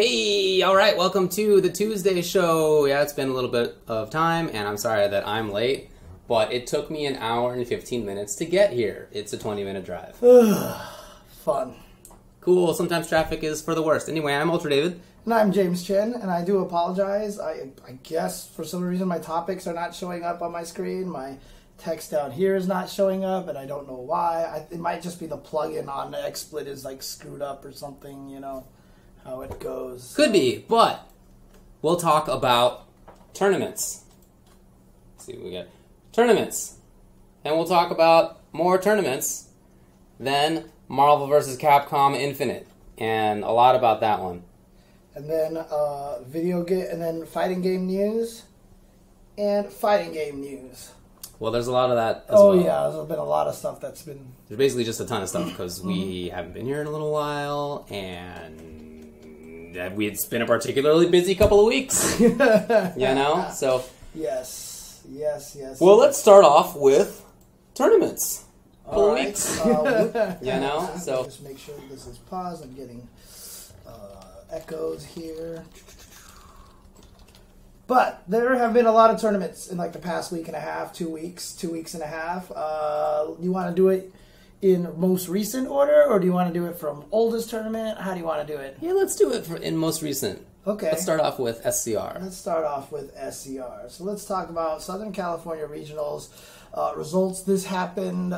Hey, all right, welcome to the Tuesday show. Yeah, it's been a little bit of time, and I'm sorry that I'm late, but it took me an hour and 15 minutes to get here. It's a 20-minute drive. Fun. Cool, sometimes traffic is for the worst. Anyway, I'm Ultra David. And I'm James Chen, and I do apologize. I guess for some reason my topics are not showing up on my screen. My text down here is not showing up, and I don't know why. It might just be the plugin on the XSplit is like screwed up or something, you know. How it goes. Could be, but we'll talk about tournaments. Let's see what we got. Tournaments. And we'll talk about more tournaments than Marvel vs. Capcom Infinite. And a lot about that one. And then fighting game news and fighting game news. Well, there's a lot of that as well. Oh, yeah, there's been a lot of stuff that's been... There's basically just a ton of stuff because we haven't been here in a little while, and it's been a particularly busy couple of weeks. You know? So... Yes. Well, let's start off with tournaments. All right. Weeks. You know? So... Just make sure this is paused. I'm getting echoes here. But there have been a lot of tournaments in like the past week and a half, 2 weeks and a half. You want to do it in most recent order, or do you want to do it from oldest tournament? How do you want to do it? Yeah, let's do it in most recent. Okay. Let's start off with SCR. So let's talk about Southern California Regionals results. This happened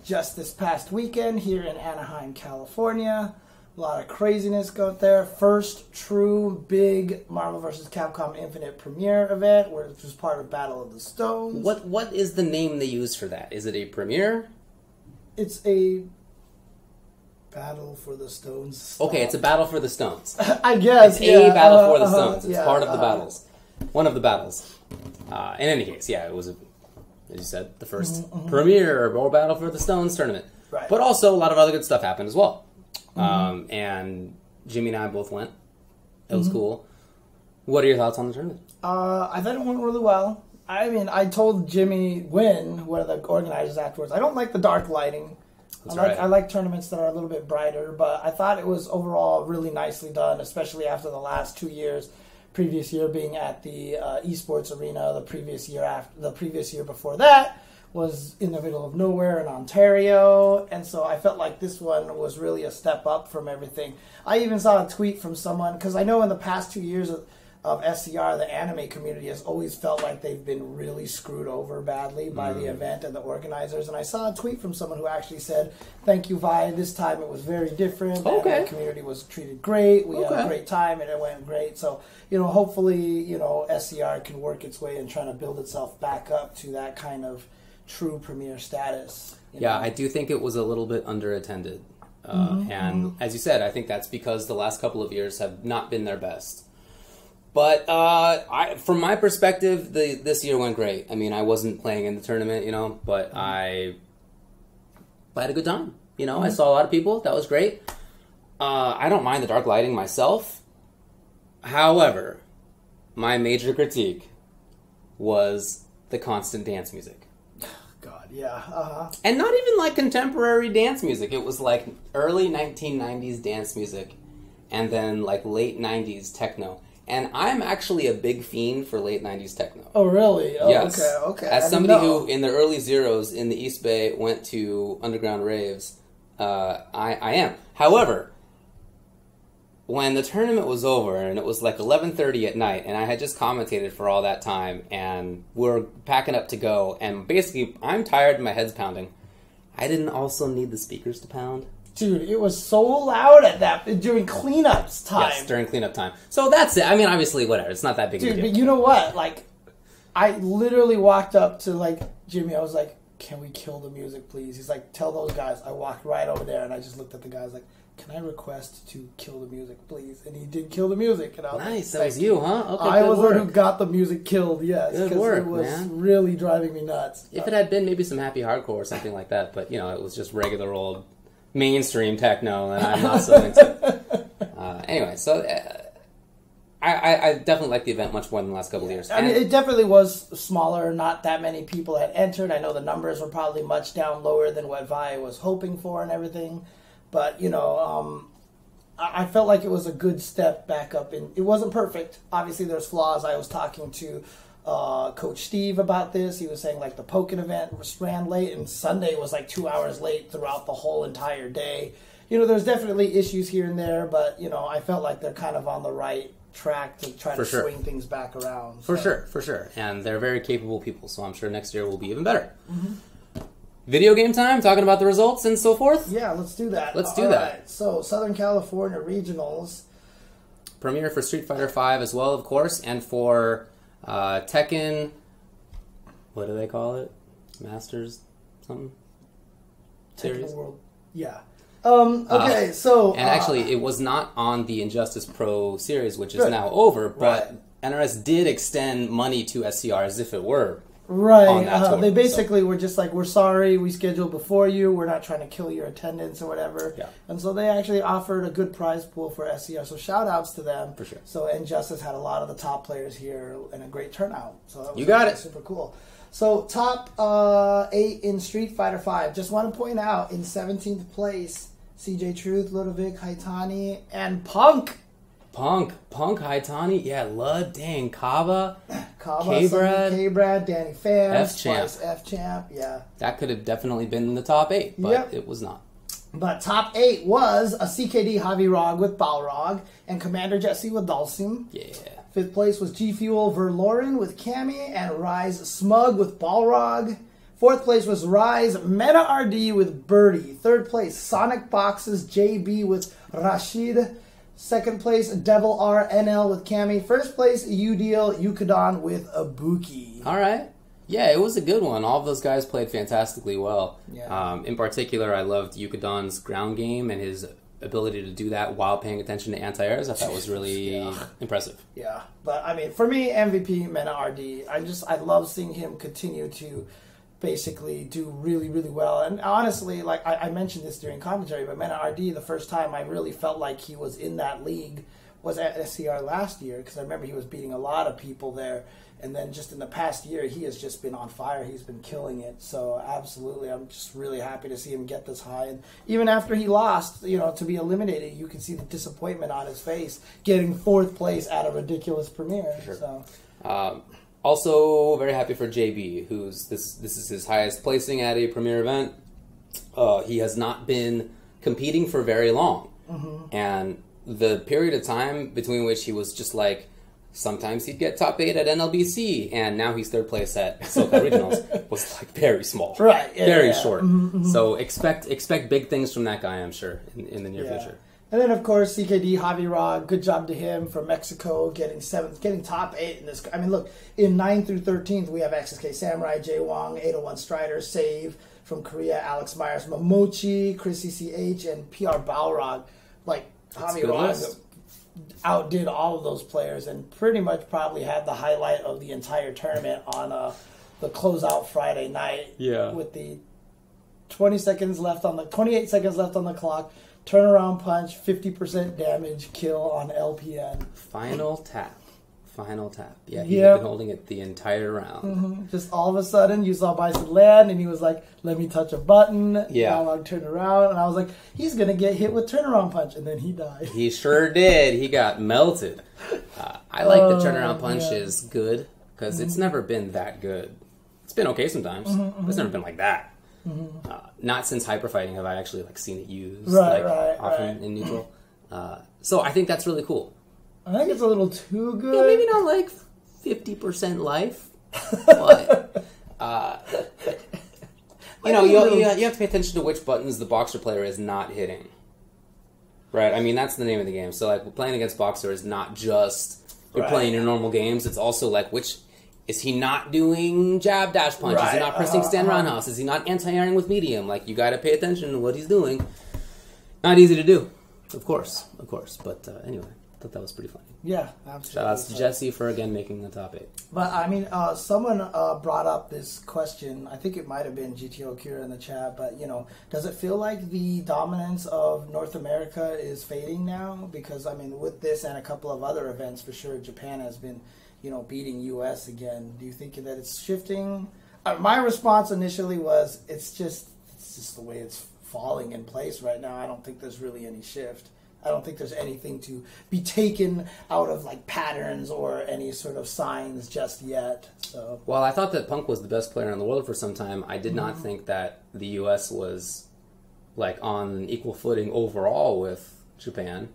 just this past weekend here in Anaheim, California. A lot of craziness going there. First true big Marvel vs. Capcom Infinite premiere event, which was part of Battle of the Stones. What is the name they use for that? Is it a premiere? It's a Battle for the Stones style. Okay, it's a Battle for the Stones. I guess. It's a Battle for the Stones. It's yeah, part of the battles. One of the battles. In any case, yeah, it was, as you said, the first premiere or Battle for the Stones tournament. Right. But also, a lot of other good stuff happened as well. And Jimmy and I both went. It was cool. What are your thoughts on the tournament? I thought it went really well. I mean, I told Jimmy Wynn, one of the organizers, afterwards, I don't like the dark lighting. I like tournaments that are a little bit brighter, but I thought it was overall really nicely done, especially after the last 2 years. Previous year being at the esports arena, the previous year before that was in the middle of nowhere in Ontario, and so I felt like this one was really a step up from everything. I even saw a tweet from someone, because I know in the past 2 years of SCR, the anime community has always felt like they've been really screwed over badly by the event and the organizers. And I saw a tweet from someone who actually said, "Thank you, Vi. This time it was very different. The anime community was treated great. We had a great time, and it went great." So, hopefully, SCR can work its way and trying to build itself back up to that kind of true premier status. Yeah, I do think it was a little bit underattended. And as you said, I think that's because the last couple of years have not been their best. But from my perspective, this year went great. I mean, I wasn't playing in the tournament, but I had a good time. I saw a lot of people. That was great. I don't mind the dark lighting myself. However, my major critique was the constant dance music. God, yeah. And not even like contemporary dance music. It was like early 1990s dance music and then like late 90s techno. And I'm actually a big fiend for late 90s techno. Oh, really? Oh, yes. Okay. As somebody who, in the early zeros in the East Bay, went to underground raves, I am. However, when the tournament was over, and it was like 11:30 at night, and I had just commentated for all that time, and we're packing up to go, and basically, I'm tired and my head's pounding. I didn't also need the speakers to pound. Dude, it was so loud during cleanups time. Yes, during cleanup time. So that's it. I mean, obviously, whatever. It's not that big of a deal. Dude, but you know what? Like, I literally walked up to, like, Jimmy. I was like, "Can we kill the music, please?" He's like, "Tell those guys." I walked right over there, and I just looked at the guys like, "Can I request to kill the music, please?" And he did kill the music. And I was nice. Like, that was you, huh? Okay, I was the one who got the music killed, yes. Good work, it was man. really driving me nuts. If it had been maybe some happy hardcore or something like that, but, it was just regular old mainstream techno, and I'm not so into. Anyway, so I definitely like the event much more than the last couple of years. I mean, it definitely was smaller. Not that many people had entered. I know the numbers were probably much down lower than what Vi was hoping for and everything. But, I felt like it was a good step back up. And it wasn't perfect. Obviously, there's flaws. I was talking to Coach Steve about this. He was saying like the Pokken event ran late, and Sunday was like 2 hours late throughout the whole entire day. There's definitely issues here and there, but I felt like they're kind of on the right track to try to swing things back around. For sure. And they're very capable people, so I'm sure next year will be even better. Video game time, talking about the results and so forth? Yeah, let's do that. Let's do that. Right. So, Southern California Regionals. Premiere for Street Fighter V as well, of course, and for Tekken, what do they call it? Masters something? Series? Tekken World. Yeah. Okay, so... And actually, it was not on the Injustice Pro series, which is now over, but NRS did extend money to SCR as if it were. Right. They basically were just like, we're sorry, we scheduled before you, we're not trying to kill your attendance or whatever. Yeah. And so they actually offered a good prize pool for SCR, so shout outs to them. For sure. So Injustice had a lot of the top players here and a great turnout. So that was you got it. Super cool. So top 8 in Street Fighter V. Just want to point out, in 17th place, CJ Truth, Ludovic, Haitani, and Punk. Punk, Haitani, yeah, Lud, dang, Kava, K-Brad, Danny Fans, F-Champ, yeah. That could have definitely been in the top 8, but it was not. But top 8 was a CKD Javi Rog with Balrog and Commander Jesse with Dulcim. Yeah. 5th place was G Fuel Verloren with Cammy and Rise Smug with Balrog. 4th place was Rise Meta RD with Birdie. 3rd place Sonic Boxes JB with Rashid. 2nd place, Devil R NL with Cammy. 1st place, Udeal Yukadon with Ibuki. All right. Yeah, it was a good one. All of those guys played fantastically well. Yeah. In particular, I loved Yukadon's ground game and his ability to do that while paying attention to anti-airs. I thought was really impressive. Yeah. But, I mean, for me, MVP, Mena RD. I love seeing him continue to basically do really, really well. And honestly, like I mentioned this during commentary, but Mena RD, the first time I really felt like he was in that league was at SCR last year, because I remember he was beating a lot of people there. And then just in the past year, he has just been on fire. He's been killing it. So absolutely, I'm just really happy to see him get this high. And even after he lost, to be eliminated, you can see the disappointment on his face, getting 4th place at a ridiculous premiere. Sure. So. Also, very happy for JB, who's this is his highest placing at a premier event. He has not been competing for very long. And the period of time between which he was just like, sometimes he'd get top 8 at NLBC, and now he's 3rd place at SoCal Regionals, was like very small. Right. Yeah, very short. So expect big things from that guy, I'm sure, in the near future. And then, of course, CKD, Javi Rog, good job to him from Mexico, getting 7th, getting top 8 in this. I mean, look, in 9th through 13th, we have XSK Samurai, Jay Wong, 801 Strider, Save from Korea, Alex Myers, Momochi, Chris CCH, and PR Balrog. Like, Javi Rog outdid all of those players and pretty much probably had the highlight of the entire tournament on the closeout Friday night. Yeah. With the 28 seconds left on the clock. Turnaround punch, 50% damage, kill on LPN. Final tap. Yeah, he's been holding it the entire round. Just all of a sudden, you saw Bison land, and he was like, let me touch a button. Yeah. Now I turned around, and I was like, he's going to get hit with turnaround punch, and then he died. He sure did. He got melted. I like the turnaround punch is good, because it's never been that good. It's been okay sometimes, but it's never been like that. Not since Hyper Fighting have I actually seen it used often in neutral. So I think that's really cool. I think it's a little too good. Yeah, maybe not 50% life, but you have to pay attention to which buttons the Boxer player is not hitting. Right? I mean, that's the name of the game. So playing against Boxer is not just you're playing your normal games. It's also which. Is he not doing jab dash punch? Is he not pressing stand roundhouse? Is he not anti-airing with medium? You got to pay attention to what he's doing. Not easy to do, of course. But anyway, I thought that was pretty funny. Yeah, absolutely. Shout out to Jesse for again making the top 8. But I mean, someone brought up this question. I think it might have been GTO Kira in the chat. But does it feel like the dominance of North America is fading now? Because I mean, with this and a couple of other events, for sure, Japan has been beating U.S. again. Do you think that it's shifting? My response initially was, it's just the way it's falling in place right now. I don't think there's really any shift. I don't think there's anything to be taken out of like patterns or any sort of signs just yet. So, well, I thought that Punk was the best player in the world for some time. I did not think that the U.S. was like on an equal footing overall with Japan.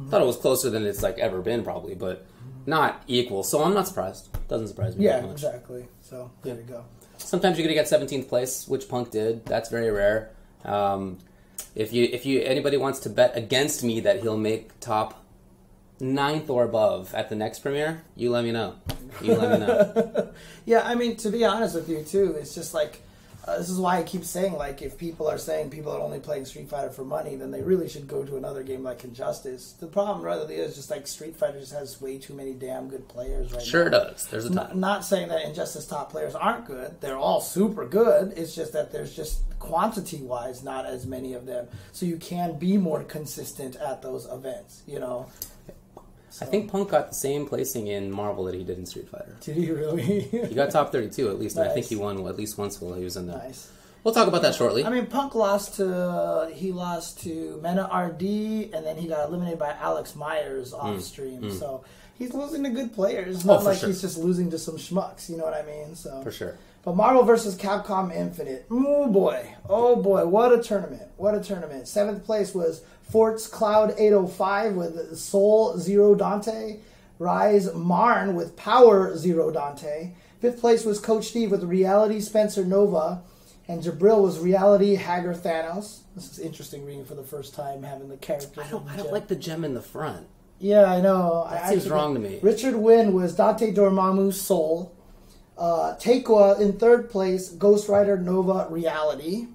Thought it was closer than it's like ever been, probably, but not equal. So I'm not surprised. Doesn't surprise me. Yeah, that much. exactly. So there you go. Sometimes you're gonna get 17th place, which Punk did. That's very rare. If anybody wants to bet against me that he'll make top 9th or above at the next premiere, you let me know. Yeah, I mean, to be honest with you too, it's just like. This is why I keep saying, like, if people are saying people are only playing Street Fighter for money, then they really should go to another game like Injustice. The problem really is just, like, Street Fighter just has way too many damn good players right now. Sure does. There's a ton. Not saying that Injustice top players aren't good. They're all super good. It's just that there's just, quantity-wise, not as many of them. So you can be more consistent at those events, you know? So. I think Punk got the same placing in Marvel that he did in Street Fighter. Did he really? He got top 32 at least, Nice. and I think he won at least once while he was in there. Nice. We'll talk about that shortly. I mean, Punk lost to Mena RD, and then he got eliminated by Alex Myers off stream. So he's losing to good players. It's not like he's just losing to some schmucks. You know what I mean? So for sure. But Marvel vs. Capcom Infinite. Oh boy, what a tournament! What a tournament! 7th place was Forts Cloud 805 with Soul Zero Dante. Rise Marn with Power Zero Dante. 5th place was Coach Steve with Reality Spencer Nova. And Jabril was Reality Hager Thanos. This is interesting reading for the first time, having the character. I don't like the gem in the front. Yeah, I know. That seems wrong to me. Richard Wynn was Dante Dormammu Soul. Takewa in 3rd place, Ghost Rider Nova Reality.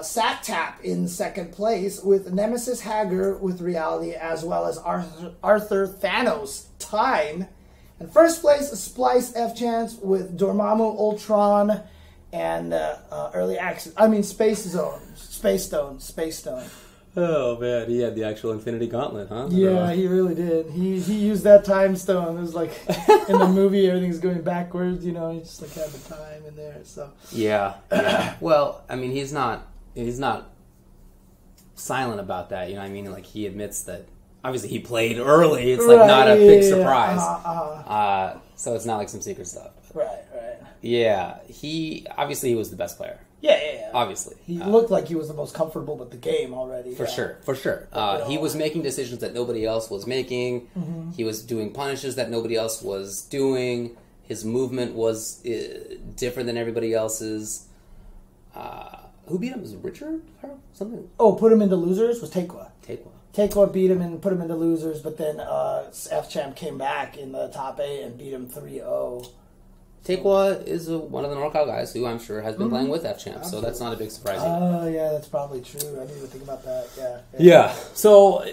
Sack Tap in 2nd place with Nemesis Hager with Reality, as well as Arthur Thanos Time. And 1st place, Splice F Chance with Dormammu Ultron and Early Access. I mean, Space Stone. Oh man, he had the actual Infinity Gauntlet, huh? Yeah, he really did. He used that time stone. It was like in the movie, everything's going backwards. You know, he just like had the time in there. So yeah. Well, I mean, he's not silent about that. You know what I mean? Like, he admits that obviously he played early. It's like not a big surprise. So it's not like some secret stuff. Right. Yeah, he was the best player. Yeah. Obviously. He looked like he was the most comfortable with the game already. For sure. He was making decisions that nobody else was making. Mm-hmm. He was doing punishes that nobody else was doing. His movement was different than everybody else's. Who beat him? Was it Richard? Or something? Oh, put him into losers was Takewa. Takewa beat him and put him into losers, but then F-Champ came back in the top 8 and beat him 3-0. Takewa is one of the NorCal guys who I'm sure has been playing with F-Champ, so that's not a big surprise. Oh, yeah, that's probably true. I didn't even think about that. Yeah. So,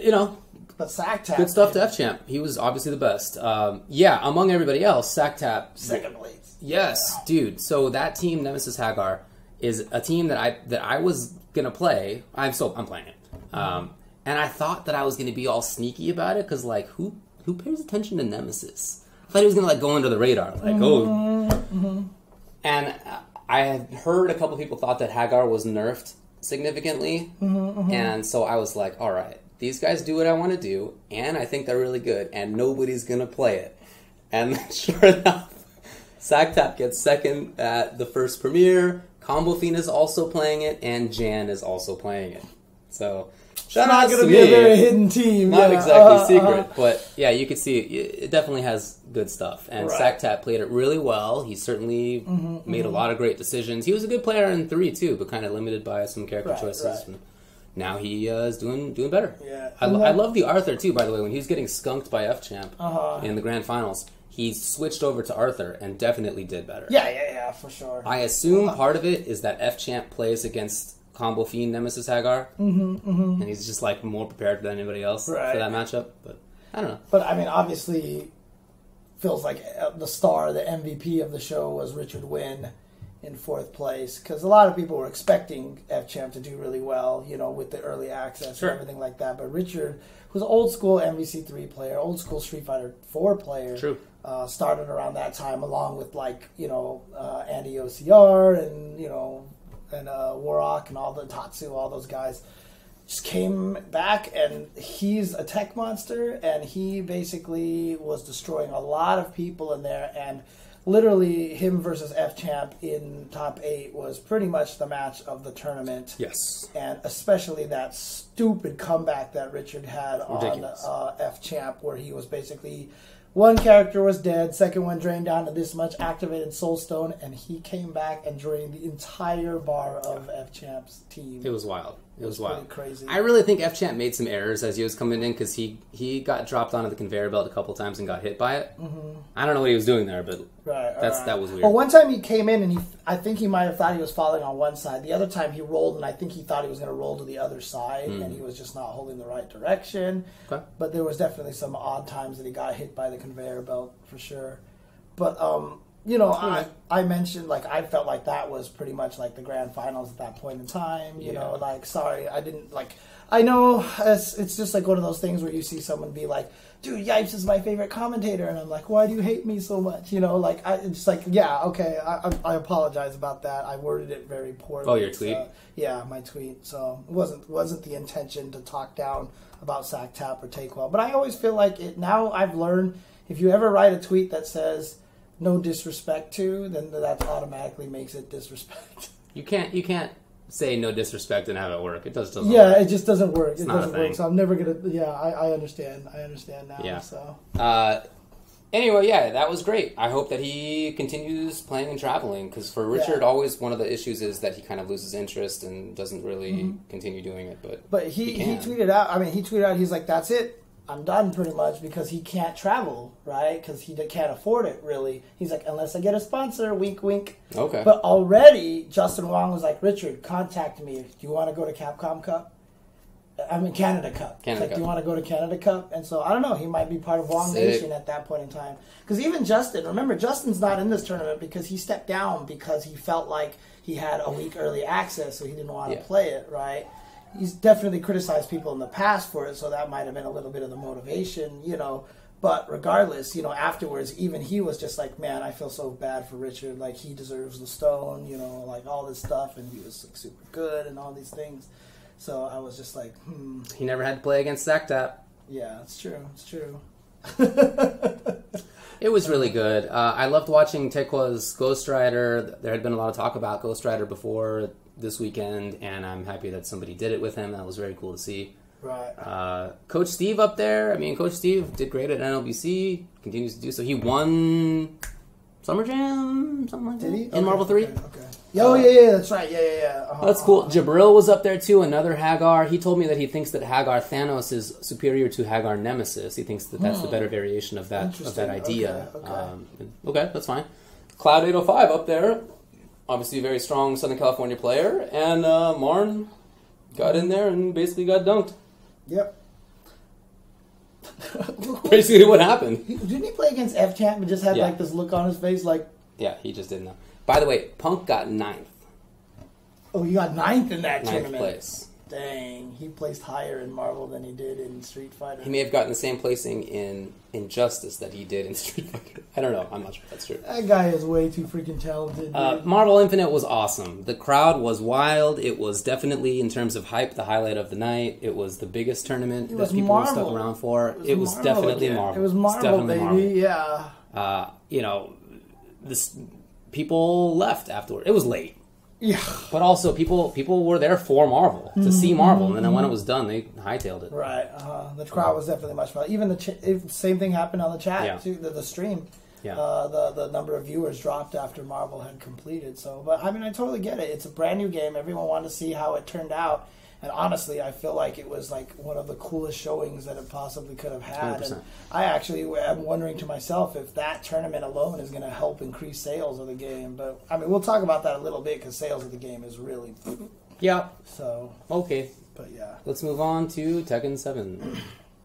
but Sack Tap, good stuff to F-Champ. He was obviously the best. Among everybody else, Sack Tap, 2nd place. Yes, dude. So that team, Nemesis Hagar, is a team that I was gonna play. I'm playing it. And I thought that I was gonna be all sneaky about it because, like, who pays attention to Nemesis? I thought he was gonna like go under the radar, like And I had heard a couple people thought that Hagar was nerfed significantly, and so I was like, all right, these guys do what I want to do, and I think they're really good, and nobody's gonna play it. And sure enough, Sacktap gets 2nd at the first premiere. Combo Fiend is also playing it, and Jan is also playing it. So. It's not going to be a very hidden team. Not exactly secret, but yeah, you can see it definitely has good stuff. And Sacktap played it really well. He certainly made a lot of great decisions. He was a good player in 3 too, but kind of limited by some character choices. And now he is doing better. Yeah. I love the Arthur too, by the way. When he was getting skunked by F-Champ in the grand finals, he switched over to Arthur and definitely did better. Yeah, for sure. I assume part of it is that F-Champ plays against Combo Fiend Nemesis Hagar, and he's just like more prepared than anybody else for that matchup. But I don't know. But I mean, obviously, feels like the star, the MVP of the show was Richard Wynn in 4th place because a lot of people were expecting F-Champ to do really well, with the early access and everything like that. But Richard, who's an old school MvC3 player, old school Street Fighter 4 player, started around that time, along with Andy OCR and Warrock and all the Tatsu, all those guys. just came back, and he's a tech monster, and he basically was destroying a lot of people in there, and literally him versus F-Champ in top 8 was pretty much the match of the tournament. Yes. And especially that stupid comeback that Richard had Ridiculous. on F-Champ, where he was basically... One character was dead, second one drained down to this much, activated Soul Stone, and he came back and drained the entire bar of F-Champ's team. It was wild. It was wild. Crazy. I really think F-Champ made some errors as he was coming in because he got dropped onto the conveyor belt a couple times and got hit by it. Mm-hmm. I don't know what he was doing there, but that was weird. Well, one time he came in and I think he might have thought he was falling on one side. The other time he rolled, and I think he thought he was going to roll to the other side, and he was just not holding the right direction. Okay. But there was definitely some odd times that he got hit by the conveyor belt for sure. But I mentioned, like, I felt like that was pretty much like the grand finals at that point in time. You know, like, sorry, I didn't, like, I know it's just like one of those things where you see someone be like, dude, Yipes is my favorite commentator, and I'm like, why do you hate me so much? You know, like, it's like, yeah, okay, I apologize about that. I worded it very poorly. Oh, your tweet? Yeah, my tweet. So it wasn't the intention to talk down about Sack Tap or Take Well. But I always feel like it, now I've learned, if you ever write a tweet that says no disrespect to, then that automatically makes it disrespect. You can't say no disrespect and have it work. It doesn't yeah, work. It just doesn't work. It's it not doesn't a thing. work. So I'm never gonna. Yeah, I understand. I understand now. Yeah. So. Anyway, yeah, that was great. I hope that he continues playing and traveling, because for Richard, always one of the issues is that he kind of loses interest and doesn't really continue doing it. But he tweeted out. I mean, he tweeted out. He's like, "That's it. I'm done," pretty much, because he can't travel, right? Because he can't afford it, really. He's like, unless I get a sponsor, wink, wink. Okay. But already, Justin Wong was like, Richard, contact me. Do you want to go to Capcom Cup? I mean, Canada Cup. Canada Cup. Do you want to go to Canada Cup? And so, I don't know, he might be part of Wong Nation at that point in time. Because even Justin, remember, Justin's not in this tournament because he stepped down because he felt like he had a week early access, so he didn't want to play it, right? He's definitely criticized people in the past for it, so that might have been a little bit of the motivation, you know. But regardless, you know, afterwards, even he was just like, man, I feel so bad for Richard. Like, he deserves the stone, you know, like all this stuff, and he was like, super good and all these things. So I was just like, He never had to play against Sack Tap. Yeah, it's true. It's true. It was really good. I loved watching Tekwa's Ghost Rider. There had been a lot of talk about Ghost Rider before this weekend, and I'm happy that somebody did it with him. That was very cool to see. Right. Coach Steve up there. I mean, Coach Steve did great at NLBC. Continues to do so. He won Summer Jam, something like that. Did he? In Marvel 3. Okay. Yeah, that's right. Yeah. That's cool. Jabril was up there too, another Hagar. He told me that he thinks that Hagar Thanos is superior to Hagar Nemesis. He thinks that that's the better variation of that idea. Okay, that's fine. Cloud 805 up there. Obviously a very strong Southern California player. And Marn got in there and basically got dunked. Yep. Basically what happened. Didn't he play against F-Champ and just had like this look on his face like... Yeah, he just didn't know. By the way, Punk got 9th. Oh, you got 9th in that 9th tournament. place. Dang, he placed higher in Marvel than he did in Street Fighter. He may have gotten the same placing in Injustice that he did in Street Fighter. I don't know. I'm not sure if that's true. That guy is way too freaking talented. Marvel Infinite was awesome. The crowd was wild. It was definitely, in terms of hype, the highlight of the night. It was the biggest tournament that people were stuck around for. It was definitely Marvel. It was Marvel, baby. Marvel. Yeah. You know, people left afterward. It was late. Yeah, but also people were there for Marvel to see Marvel, and then when it was done, they hightailed it. Right, the crowd was definitely much fun. Even the same thing happened on the chat too. The stream, the number of viewers dropped after Marvel had completed. So, but I mean, I totally get it. It's a brand new game. Everyone wanted to see how it turned out, and honestly, I feel like it was like one of the coolest showings that it possibly could have had. 100%. And I actually am wondering to myself if that tournament alone is going to help increase sales of the game. But I mean, we'll talk about that a little bit because sales of the game is really So okay, but yeah, let's move on to Tekken 7.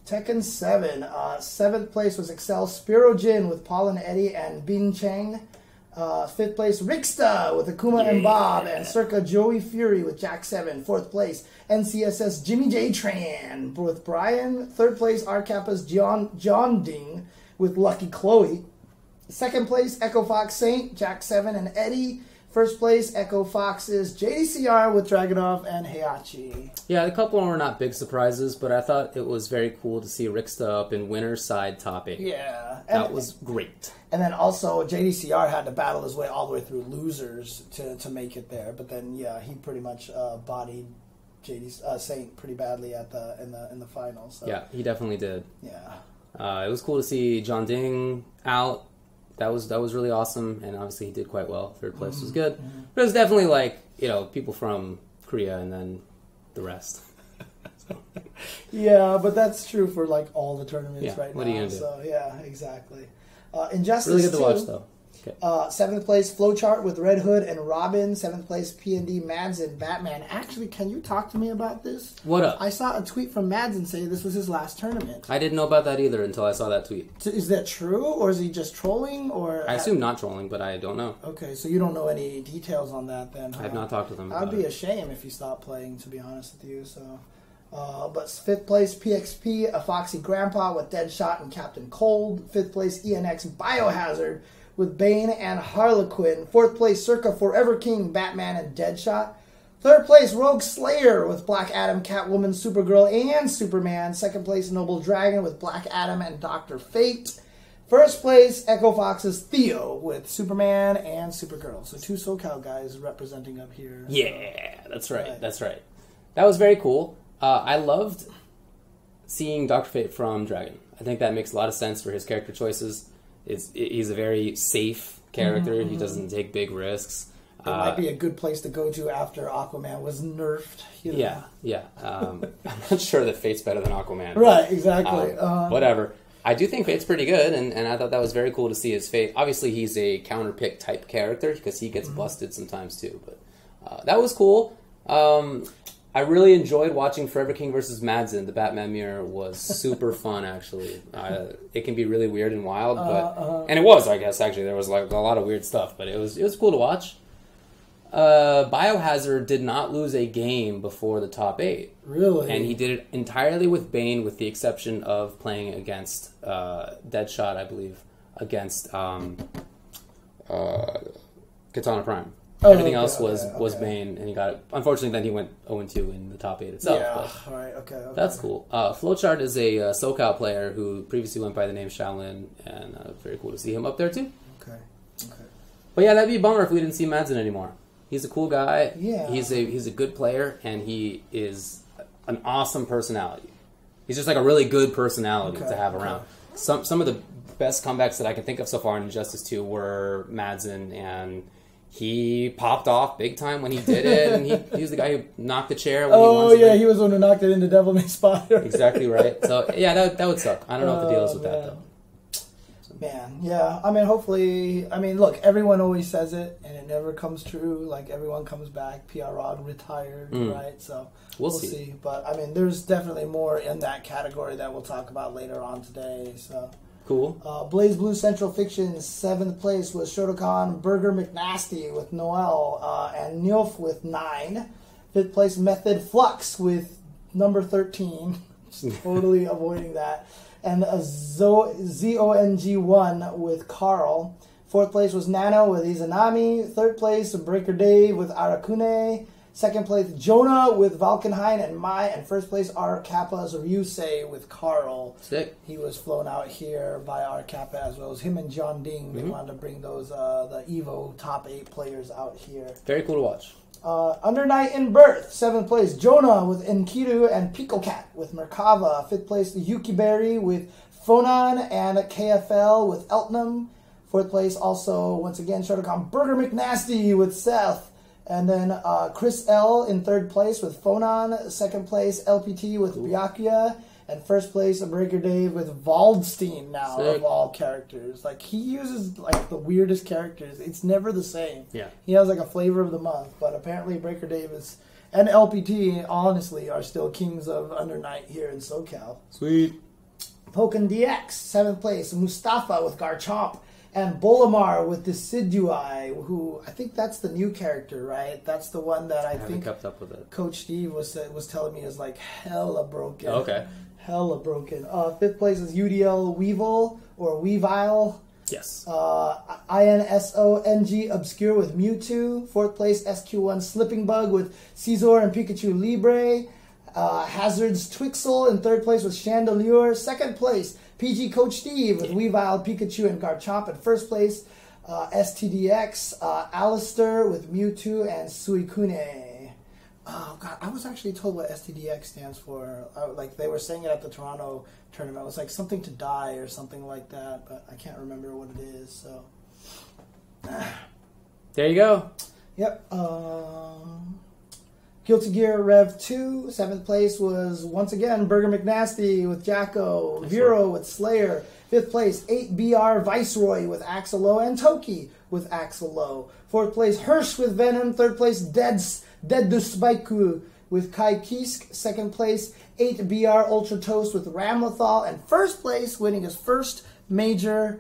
Tekken 7. 7th place was Excel Spiro Jin with Paul and Eddie and Bing Cheng. 5th place, Rixta with Akuma and Bob, and Circa Joey Fury with Jack 7. 4th place, NCSS Jimmy J Tran with Brian. 3rd place, R Kappa's John Ding with Lucky Chloe. 2nd place, Echo Fox Saint, Jack 7 and Eddie. First place, Echo Foxes, JDCR with Dragunov and Heihachi. Yeah, a couple were not big surprises, but I thought it was very cool to see Rixta up in winner's side top 8. Yeah. That was great. And then also JDCR had to battle his way all the way through losers to make it there. But then, yeah, he pretty much bodied Saint pretty badly in the finals. So. Yeah, he definitely did. Yeah. It was cool to see John Ding out. That was really awesome, and obviously he did quite well. Third place was good, but it was definitely people from Korea and then the rest. So. Yeah, but that's true for all the tournaments right now. What are you gonna do? So yeah, exactly. Injustice really good to 2, watch though. Okay. 7th place Flowchart with Red Hood and Robin. 7th place P&D Mads and Batman. Actually, can you talk to me about this? What up? I saw a tweet from Mads and say this was his last tournament. I didn't know about that either until I saw that tweet. Is that true, or is he just trolling? Or I assume not trolling, but I don't know. Okay, so you don't know any details on that then? I have not talked to them. I'd be ashamed if he stopped playing, to be honest with you. So, but 5th place PXP, a Foxy Grandpa with Deadshot and Captain Cold. 5th place ENX Biohazard with Bane and Harlequin. 4th place Circa Forever King, Batman and Deadshot. 3rd place Rogue Slayer with Black Adam, Catwoman, Supergirl, and Superman. 2nd place Noble Dragon with Black Adam and Dr. Fate. 1st place Echo Fox's Theo with Superman and Supergirl. So 2 SoCal guys representing up here. Yeah, that's right. That's right. That was very cool. I loved seeing Dr. Fate from Dragon. I think that makes a lot of sense for his character choices. He's a very safe character. He doesn't take big risks. It might be a good place to go to after Aquaman was nerfed. You know? Yeah. I'm not sure that Fate's better than Aquaman. Right, exactly. Whatever. I do think Fate's pretty good, and I thought that was very cool to see his Fate. Obviously, he's a counterpick type character because he gets busted sometimes too. But that was cool. I really enjoyed watching Forever King versus Madsen. The Batman mirror was super fun, actually. It can be really weird and wild, but and it was, I guess. Actually, there was a lot of weird stuff, but it was cool to watch. Biohazard did not lose a game before the top 8. Really, and he did it entirely with Bane, with the exception of playing against Deadshot, I believe, against Katana Prime. Everything else was Bane, and he got it. Unfortunately, then he went 0-2 in the top 8 itself. Yeah, right, okay. That's cool. Flowchart is a SoCal player who previously went by the name Shaolin, and very cool to see him up there too. Okay. But yeah, that'd be a bummer if we didn't see Madsen anymore. He's a cool guy. Yeah. He's a good player, and he is an awesome personality. He's just a really good personality to have around. Some of the best comebacks that I can think of so far in Injustice 2 were Madsen, and he popped off big time when he did it, and he was the guy who knocked the chair when he won. He was the one who knocked it into Devil May Spy. Exactly right. So, yeah, that would suck. I don't know what the deal is with that, though. Man, yeah. Hopefully... look, everyone always says it, and it never comes true. Everyone comes back. PR Rod retired, right? So, we'll see. But, there's definitely more in that category that we'll talk about later on today, so... Cool. Blaze Blue Central Fiction, 7th place was Shotokan Burger McNasty with Noel and Nilf with 9. 5th place Method Flux with number 13. Totally avoiding that. And ZONG1 with Carl. 4th place was Nano with Izanami. 3rd place Breaker Dave with Arakune. 2nd place Jonah with Valkenhayn and Mai. And 1st place R Kappa's Ryusei with Carl. Sick. He was flown out here by R Kappa as well as him and John Ding. They wanted to bring those the Evo top 8 players out here. Very cool to watch. Under Night in Birth, 7th place Jonah with Enkidu and Pico Cat with Merkava. 5th place Yuki Berry with Phonon and KFL with Eltnum. 4th place also once again Shotokan Burger McNasty with Seth. And then Chris L in 3rd place with Phonon. 2nd place LPT with Byakuya. And 1st place Breaker Dave with Waldstein now. Sick. Of all characters. He uses the weirdest characters. It's never the same. Yeah. He has a flavor of the month. But apparently Breaker Dave and LPT honestly are still kings of Under Night here in SoCal. Sweet. Pokken DX, 7th place Mustafa with Garchomp. And Bolamar with Decidui, who I think that's the new character, right? That's the one that I think kept up with it. Coach Steve was telling me is hella broken. Okay. Hella broken. 5th place is UDL Weevil or Weevile. Yes. INSONG Obscure with Mewtwo. 4th place, SQ1 Slipping Bug with Caesar and Pikachu Libre. Hazard's Twixel in 3rd place with Chandelure. 2nd place, PG Coach Steve with Weavile, Pikachu, and Garchomp in 1st place. STDX, Alistair with Mewtwo and Suicune. Oh, God, I was actually told what STDX stands for. Like, they were saying it at the Toronto tournament. It was like something to die or something like that, but I can't remember what it is, so. There you go. Yep. Guilty Gear Rev 2. 7th place was, once again, Burger McNasty with Jacko. Vero with Slayer. 5th place, 8BR Viceroy with Axelo. And Toki with Axelo. 4th place, Hirsch with Venom. 3rd place, Dedusbaiku with Kai Kisk. 2nd place, 8BR Ultra Toast with Ramlethal. And 1st place, winning his first major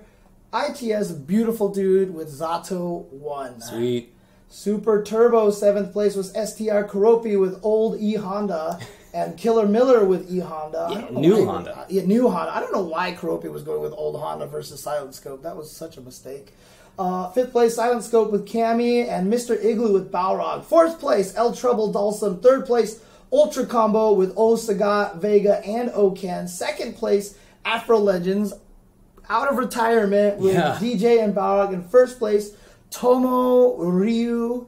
ITS Beautiful Dude with Zato 1. Sweet. Super Turbo, 7th place was STR Kuropi with Old E Honda. And Killer Miller with E Honda. Yeah, new Honda. New Honda. I don't know why Kuropi was going with Old Honda versus Silent Scope. That was such a mistake. 5th place, Silent Scope with Cammy and Mr. Igloo with Balrog. 4th place, El Trouble Dulcim. 3rd place, Ultra Combo with Osaga, Vega, and Oken. 2nd place, Afro Legends, out of retirement with DJ and Balrog. In 1st place, Tomo Ryu.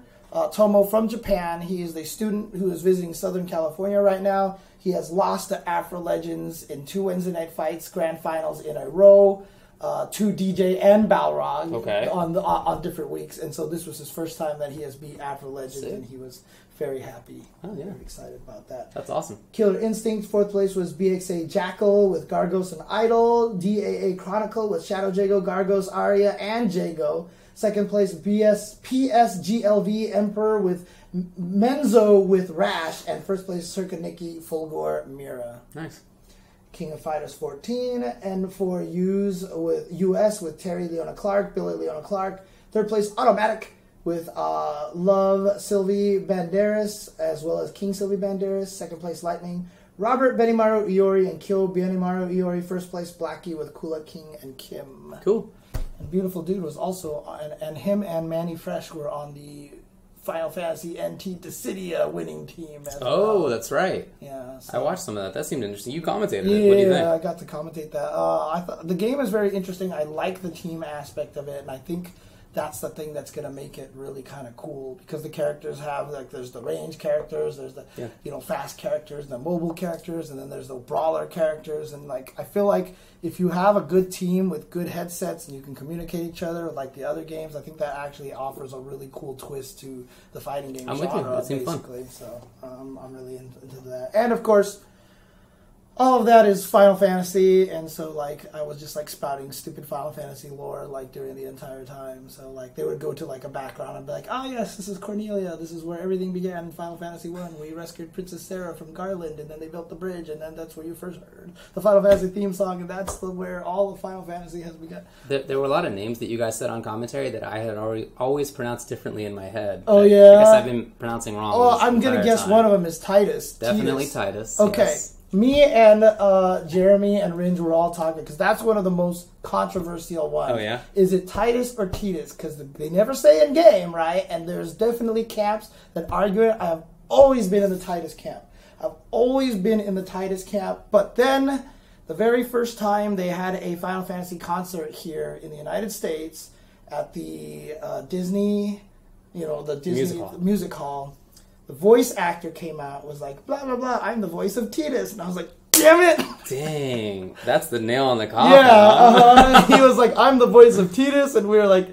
Tomo from Japan. He is the student who is visiting Southern California right now. He has lost to Afro Legends in 2 Wednesday night fights, grand finals in a row. To DJ and Balrog on different weeks, and so this was his first time that he has beat Afro Legends, and he was very happy. Very excited about that. That's awesome. Killer Instinct, 4th place was BXA Jackal with Gargos and Idol. DAA Chronicle with Shadow Jago, Gargos, Arya, and Jago. 2nd place PSGLV Emperor with Menzo with Rash, and 1st place Circa Nikki Fulgor Mira. Nice. King of Fighters 14, and for US with Terry Leona Clark, Billy Leona Clark. 3rd place, Automatic with Love Sylvie Banderas, as well as King Sylvie Banderas. 2nd place, Lightning, Robert Benimaru Iori, and Kyo Benimaru Iori. 1st place, Blackie with Kula King and Kim. Cool. And Beautiful Dude was also, and him and Manny Fresh were on the Final Fantasy NT Dissidia winning team. Well. That's right. Yeah, so. I watched some of that. That seemed interesting. You commentated it. What do you think? Yeah, I got to commentate that. I thought the game is very interesting. I like the team aspect of it, and I think that's the thing that's going to make it really kind of cool, because the characters have, like, there's the range characters, there's the fast characters, the mobile characters, and then there's the brawler characters, and like I feel like if you have a good team with good headsets and you can communicate each other like the other games, I think that actually offers a really cool twist to the fighting game genre. With you. It seemed basically. Fun. So I'm really into that, and of course, all of that is Final Fantasy, and so, like, I was just, like, spouting stupid Final Fantasy lore, like, during the entire time. So, like, they would go to, like, a background and be like, oh, yes, this is Cornelia. This is where everything began in Final Fantasy 1. We rescued Princess Sarah from Garland, and then they built the bridge, and then that's where you first heard the Final Fantasy theme song, and that's where all of Final Fantasy has begun. There were a lot of names that you guys said on commentary that I had always pronounced differently in my head. Oh, yeah? I guess I've been pronouncing wrong. Oh, I'm going to guess one of them is Titus. Definitely Titus. Okay. Yes. Me and Jeremy and Ringe were all talking, because that's one of the most controversial ones. Oh, yeah? Is it Titus or Titus? Because they never say in game, right? And there's definitely camps that argue it. I have always been in the Titus camp. But then, the very first time they had a Final Fantasy concert here in the United States at the Disney, the Disney Music Hall, the voice actor came out, was like, blah, blah, blah, I'm the voice of Titus. And I was like, damn it! Dang, that's the nail on the coffin. Yeah, he was like, I'm the voice of Titus, and we were like,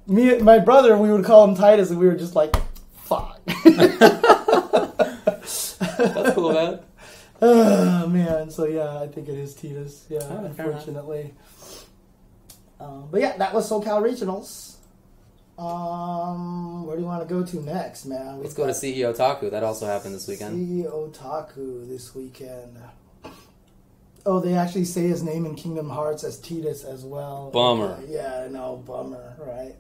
me and my brother, we would call him Titus, and we were just like, fuck. That's cool, man. Oh, man, so yeah, I think it is Titus, unfortunately. But yeah, that was SoCal Regionals. Where do you want to go to next, man? Let's go to CEOtaku. That also happened this weekend. CEOtaku this weekend. Oh, they actually say his name in Kingdom Hearts as Titus as well. Bummer. Yeah, I know, bummer, right?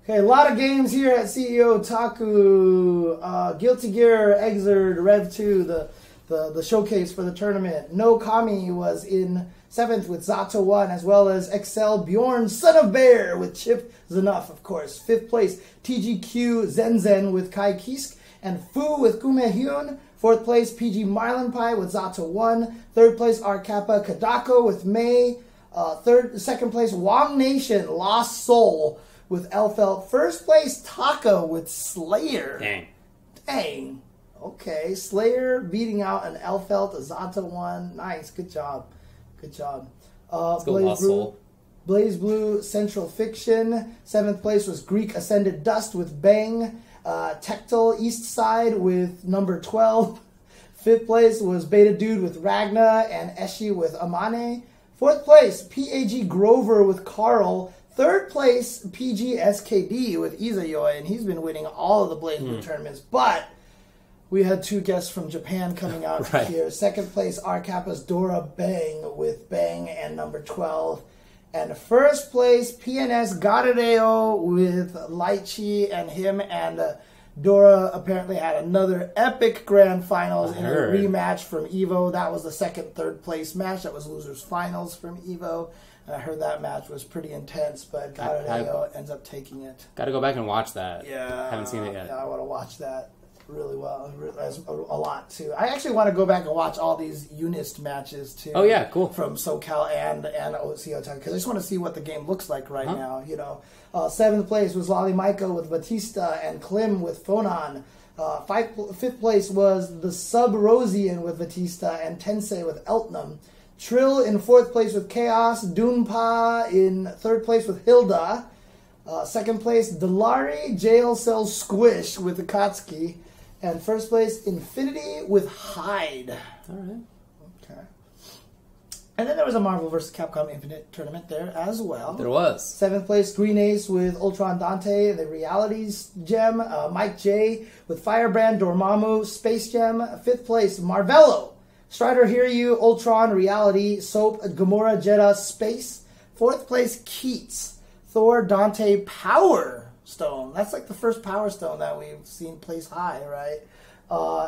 Okay, a lot of games here at CEOtaku. Guilty Gear, Exerd, Rev 2, the the showcase for the tournament. No Cammy was in 7th with Zato 1, as well as Excel Bjorn, Son of Bear, with Chip Zanuff, of course. 5th place, TGQ Zenzen with Kai Kisk, and Fu with Kume Hyun. 4th place, PG Marlin Pie with Zato 1. 3rd place, R Kappa Kadako with May. 2nd place, Wong Nation, Lost Soul with Elfelt. 1st place, Taka with Slayer. Dang. Okay, Slayer beating out an Elfelt, a Zato 1. Nice, good job. Blaze Blue, Central Fiction. 7th place was Greek Ascended Dust with Bang. Tectal East Side with number 12. 5th place was Beta Dude with Ragna and Eshi with Amane. 4th place, PAG Grover with Carl. 3rd place, PG SKD with Izayoi, and he's been winning all of the Blaze Blue tournaments. But we had 2 guests from Japan coming out here. 2nd place, R Kappa's Dora Bang with Bang and number 12. And 1st place, PNS Garadeo with Lychee, and him and Dora apparently had another epic grand finals in a rematch from EVO. That was the 2nd, 3rd place match. That was losers finals from EVO. And I heard that match was pretty intense, but Garadeo ends up taking it. Got to go back and watch that. Yeah. Haven't seen it yet. Yeah, I want to watch that really well, a lot too. I actually want to go back and watch all these Unist matches too. Oh yeah, cool. From SoCal and CEOtaku, because I just want to see what the game looks like right now. 7th place was Lolly Maiko with Batista and Klim with Phonon. 5th place was the Sub Rosian with Batista and Tensei with Eltnum. Trill in 4th place with Chaos. Dunpa in 3rd place with Hilda. 2nd place, Delari Jail Cell Squish with Akatsuki. And 1st place, Infinity with Hyde. All right. Okay. And then there was a Marvel vs. Capcom Infinite tournament there as well. There was. 7th place, Green Ace with Ultron Dante, the Realities Gem. Mike J with Firebrand, Dormammu, Space Gem. 5th place, Marvello, Strider Hear You, Ultron, Reality, Soap, Gamora, Jeddah, Space. 4th place, Keats, Thor, Dante, Power Stone. That's like the first Power Stone that we've seen place high, right?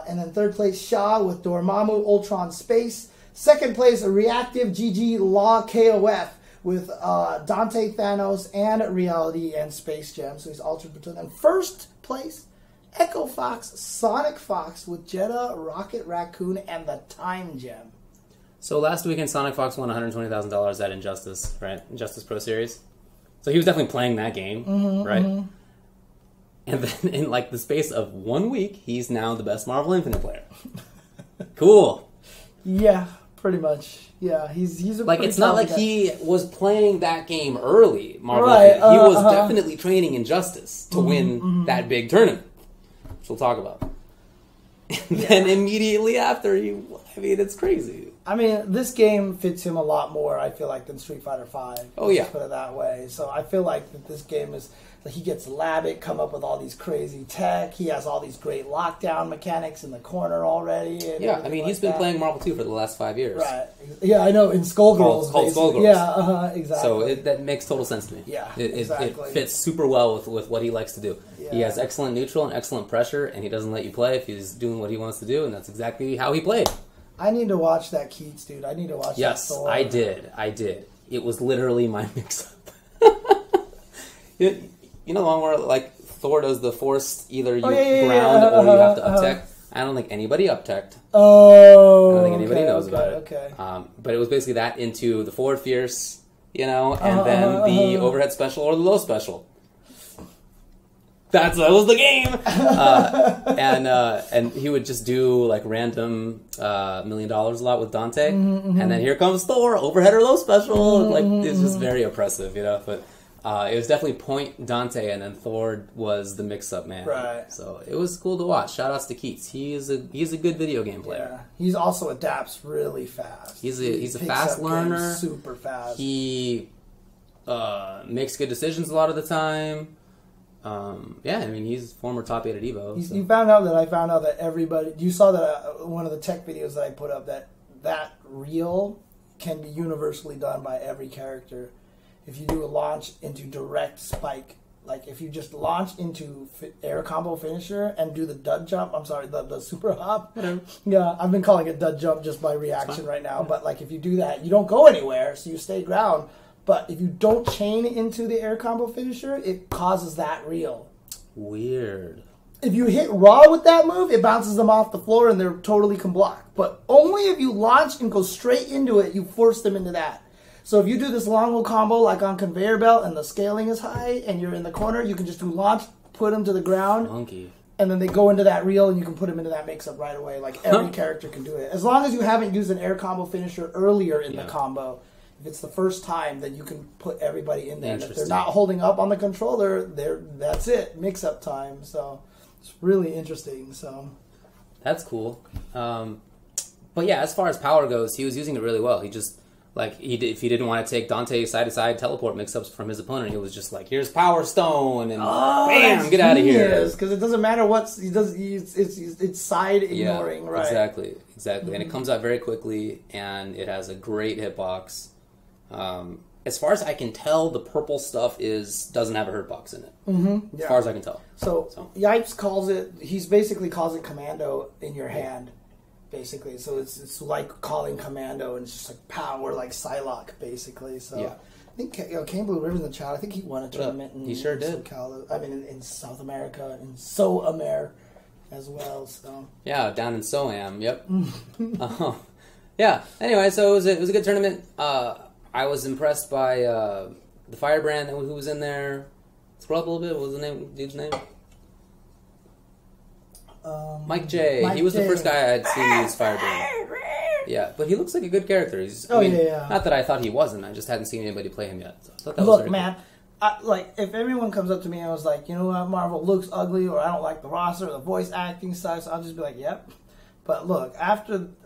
And then 3rd place, Shaw with Dormammu, Ultron, Space. 2nd place, Reactive GG Law KOF with Dante, Thanos, and Reality and Space Gem. So he's altered between. And 1st place, Echo Fox, Sonic Fox with Jeddah, Rocket Raccoon, and the Time Gem. So last weekend, Sonic Fox won $120,000 at Injustice, right? Injustice Pro Series. So he was definitely playing that game, right? Mm-hmm. And then in like the space of 1 week, he's now the best Marvel Infinite player. Cool. Yeah, pretty much. Yeah, he's a like it's not like he was playing that game early. Marvel Infinite. He was definitely training Injustice to win that big tournament, which we'll talk about. And then immediately after, it's crazy. I mean, this game fits him a lot more, I feel like, than Street Fighter V. Oh, yeah. Let's put it that way. So I feel like that this game is... Like he gets Labic, come up with all these crazy tech. He has all these great lockdown mechanics in the corner already. Yeah, I mean, he's been playing Marvel 2 for the last 5 years. Right. Yeah, I know, in Skullgirls. Called Skullgirls. Yeah, exactly. So that makes total sense to me. Yeah, exactly. It fits super well with what he likes to do. Yeah. He has excellent neutral and excellent pressure, and he doesn't let you play if he's doing what he wants to do, and that's exactly how he played. I need to watch that Keats, dude. I need to watch that Thor. I did. It was literally my mix-up. You know the one where like Thor does the forced either you ground or you have to up-tech? I don't think anybody up-teched. Oh, I don't think anybody knows about it. Okay. But it was basically that into the forward fierce, and then the overhead special or the low special. That was the game. And he would just do like random $1 million a lot with Dante, and then here comes Thor, overhead or low special. It's just very oppressive, But it was definitely point Dante, and then Thor was the mix-up man. Right. So it was cool to watch. Shout-outs to Keats. He's a good video game player. Yeah. He's also adapts really fast. He's a fast learner. Super fast. He makes good decisions a lot of the time. He's former top 8 at EVO. You found out that everybody... You saw that one of the tech videos that I put up, that reel can be universally done by every character. If you do a launch into direct spike like if you just launch into air combo finisher and do the dud jump, I'm sorry, the super hop. Whatever. Yeah, I've been calling it dud jump just by reaction right now. But like if you do that, you don't go anywhere, so you stay ground. But if you don't chain into the air combo finisher, it causes that reel. Weird. If you hit raw with that move, it bounces them off the floor and they're totally can block. But only if you launch and go straight into it, you force them into that. So if you do this long combo like on conveyor belt and the scaling is high and you're in the corner, you can just do launch, put them to the ground, Monkey. and then they go into that reel and you can put them into that mix-up right away. Like every character can do it. As long as you haven't used an air combo finisher earlier in the combo. If it's the first time, then you can put everybody in there. And if they're not holding up on the controller, that's it. Mix-up time. So it's really interesting. So that's cool. But yeah, as far as power goes, he was using it really well. He just if he didn't want to take Dante's side-to-side teleport mix-ups from his opponent, he was just like, "Here's Power Stone," and bam, get out of here. Because it doesn't matter what he does. It's side ignoring, right? Exactly. And it comes out very quickly, and it has a great hitbox. As far as I can tell, the purple stuff doesn't have a hurt box in it. Mm-hmm. As far as I can tell. So Yipes he basically calls it commando in your hand, basically. So it's like calling commando, and it's just like power, like Psylocke, basically. So I think Kane Blue River's in the chat. I think he won a tournament. He sure did. In South America, in SoAmer as well. So yeah, down in SoAm. Yep. Yeah. Anyway, so it was a good tournament. I was impressed by the Firebrand who was in there. Scroll up a little bit. What was the dude's name? Mike J. He was the first guy I had seen use Firebrand. Yeah, but he looks like a good character. Not that I thought he wasn't. I just hadn't seen anybody play him yet. So I thought that was man. Cool. If everyone comes up to me and was like, you know what, Marvel looks ugly, or I don't like the roster, or the voice acting sucks, I'll just be like, yep. But look,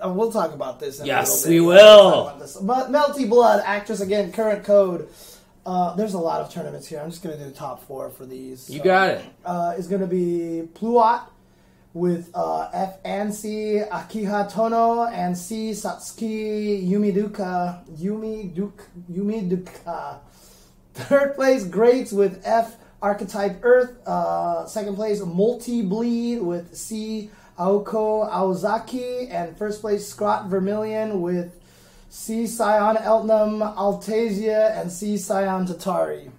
we'll talk about this in a little bit. Yes, we will. But Melty Blood, actress again, current code. There's a lot of tournaments here. I'm just going to do the top 4 for these. You got it. It's going to be Pluot with F. Ansi, Akiha Tono, and C. Satsuki Yumiduka. Third place, Greats with F. Archetype Earth. Second place, Multi Bleed with C. Aoko Aozaki, and first place Scrot Vermilion with C. Scion Eltnum Altasia and C. Scion Tatari.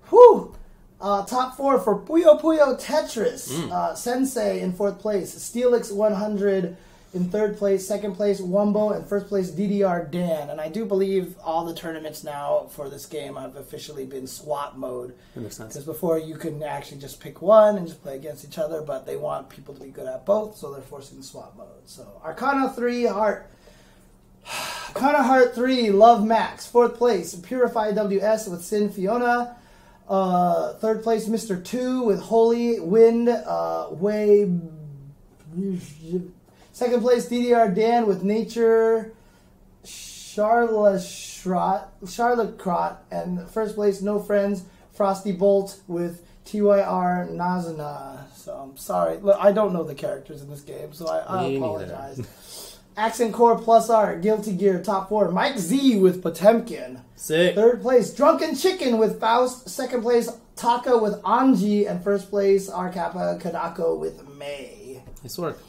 Whew! Top 4 for Puyo Puyo Tetris. Sensei in 4th place. Steelix 100 in 3rd place. 2nd place Wumbo, and 1st place DDR Dan. And I do believe all the tournaments now for this game have officially been swap mode. That makes sense. Because before you can actually just pick one and just play against each other, but they want people to be good at both, so they're forcing swap mode. So Arcana 3 Heart 3 Love Max. 4th place Purify WS with Sin Fiona. 3rd place Mr. 2 with Holy Wind Way. 2nd place DDR Dan with Nature Charlotte Crot, and 1st place No Friends Frosty Bolt with TYR Nazana. So I'm sorry, look, I don't know the characters in this game, so I apologize. Accent Core Plus R Guilty Gear top 4 Mike Z with Potemkin. Sick. 3rd place Drunken Chicken with Faust. 2nd place Taka with Anji, and 1st place R Kappa Kadako with May. Nice work.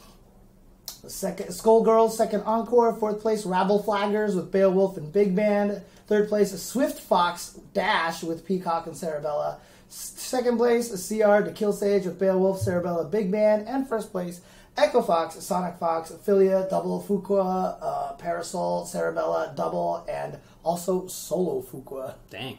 Second, Skullgirls, 2nd Encore. 4th place, Rabble Flaggers with Beowulf and Big Band. 3rd place, Swift Fox Dash with Peacock and Cerebella. 2nd place, CR to Kill Sage with Beowulf, Cerebella, Big Band. And 1st place, Echo Fox, Sonic Fox, Philia, Double Fuqua, Parasol, Cerebella, Double, and also Solo Fuqua. Dang.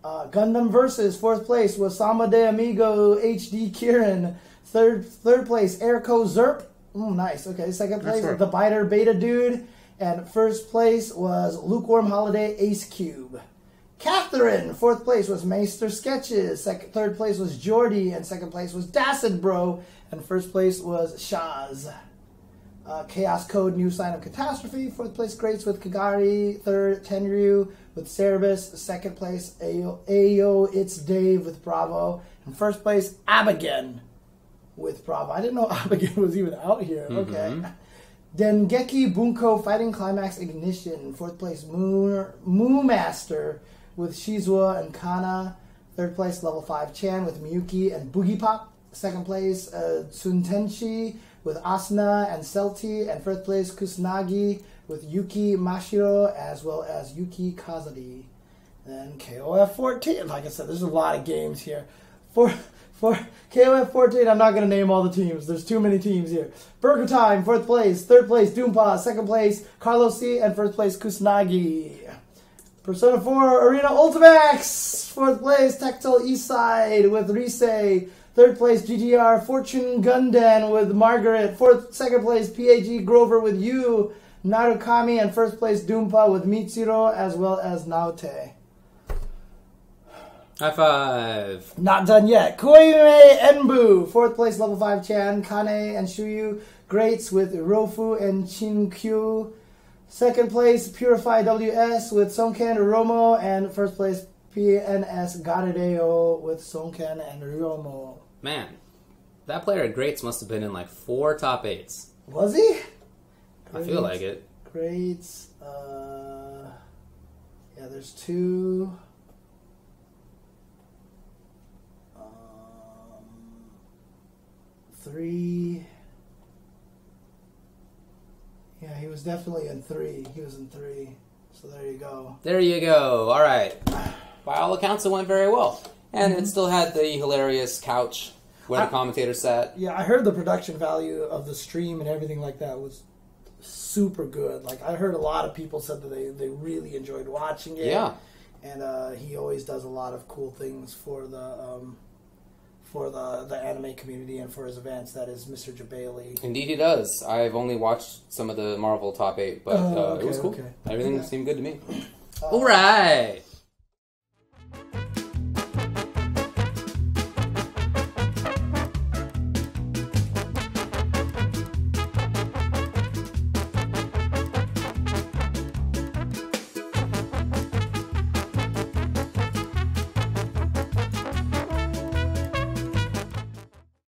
Gundam Versus, 4th place, Wasama de Amigo HD Kieran. Third place, Airco Zerp. Nice. Okay. 2nd place, The Biter Beta Dude. And 1st place was Lukewarm Holiday Ace Cube. Catherine, 4th place was Meister Sketches. 3rd place was Jordy. And 2nd place was Dacid Bro. And 1st place was Shaz. Chaos Code New Sign of Catastrophe. 4th place Greats with Kagari. 3rd Tenryu with Cerebus. 2nd place Ayo It's Dave with Bravo. And 1st place Abigail with Bravo. I didn't know Abigail was even out here. Mm-hmm. Okay. Dengeki Bunko Fighting Climax Ignition. 4th place Moo Master with Shizua and Kana. Third place, level 5 Chan with Miyuki and Boogie Pop. Second place, Tsuntenshi with Asuna and Celti. And first place, Kusanagi with Yuki Mashiro as well as Yuki Kazari. Then KOF 14. Like I said, there's a lot of games here. For KOF 14, I'm not going to name all the teams. There's too many teams here. Burger Time, 4th place. 3rd place, Doompa. 2nd place, Carlos C. And 1st place, Kusanagi. Persona 4 Arena Ultimax. 4th place, Tactile Eastside with Rise. 3rd place, GTR Fortune Gundam with Margaret. 2nd place, PAG Grover with Yu, Narukami. And 1st place, Doompa with Mitsuro as well as Naote. High five. Not done yet. Koime Enbu. 4th place, level 5 Chan, Kane and Shuyu. Greats with Rofu and Chinkyu. 2nd place, Purify WS with Sonken Romo. And 1st place, PNS Garadeo with Sonken and Ryomo. Man, that player at Greats must have been in like 4 top 8s. Was he? I feel like it. Greats. Yeah, there's 2. 3. Yeah, he was definitely in 3. He was in 3. So there you go. There you go. All right. By all accounts, it went very well. And it still had the hilarious couch where the commentator sat. Yeah, I heard the production value of the stream and everything like that was super good. Like, I heard a lot of people said that they really enjoyed watching it. Yeah. And he always does a lot of cool things for the anime community and for his events. That is Mr. Jabali. Indeed he does. I've only watched some of the Marvel top 8, but it was cool. Okay. Everything seemed good to me. All right.